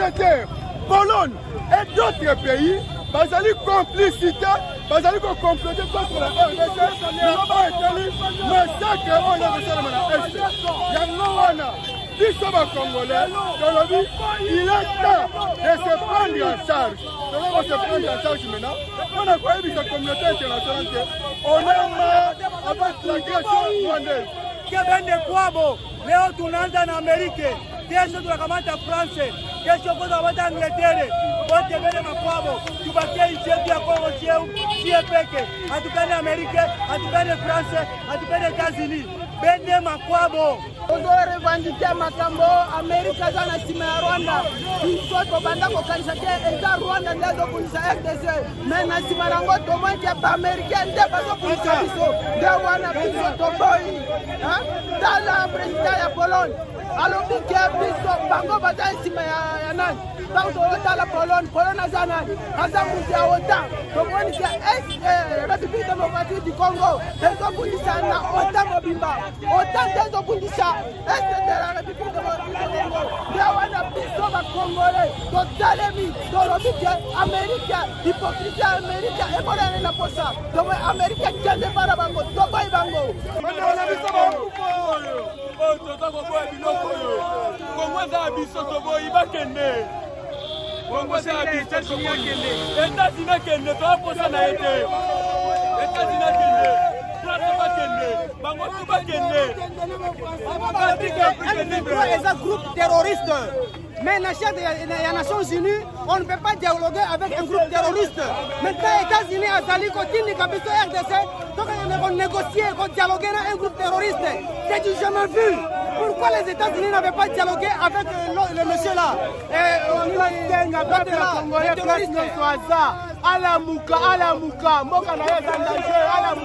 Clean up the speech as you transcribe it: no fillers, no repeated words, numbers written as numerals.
Angleterre, Pologne et d'autres pays, bazali complicité, bazali comploter contre la RDC, n'a pas été massacre on a fait la Est. Yango wana, biso ba Congolais, il est temps de se prendre en charge. On va se prendre en charge maintenant. On a quoi avec la communauté internationale? On est marre avec l'agression rwandaise. Kebende kwabo, leo tunaanza na Amerika, kesho tunakamata France, kesho kwa wata Angleterre, wote bele makwabo, tubakie nchi yetu ya Kongo sie peke, hatupende Amerika, hatupende France, hatupende États-Unis, bende makwabo. Ozo revendiquer makambo Amerika zana sima ya Rwanda. Biso banda ko kanisa ke eza Rwanda ndazo kunisa RDC. Mais na sima rango to mwanke ba Amerika nde bazo kunisa biso. Nde wana biso to boy. Tala president ya Pologne. alobi ke biso bango baza nsima ya nani ntango tokotala Pologne aza nani aza mutu ya OTAN tomoni ke République démocratique du Congo ezobundisa na OTAN mobimba OTAN te ezobundisa este de la République démocratique du Congo nde wana biso bakongole totalemi tolobi ke Amerika hypocrisie ya Amerika emonani na posa tomoy Amerika kende para bango toboyi bango Kongo za biso toboyi bakende Kongo za biso toboyi États-Unis kende toposa na ete États-Unis kende France bakende bango tu bakende C'est un groupe terroriste. Mais la charte des Nations Unies, on ne peut pas dialoguer avec un groupe terroriste. Maintenant, les États-Unis, Azali, continue, Kabito, RDC, donc on négocier, on dialoguer avec un groupe terroriste. C'est du jamais vu. Pourquoi les États-Unis n'avaient pas dialogué avec le monsieur là? Alamuka, Moka na yeza ndaje, Alamuka.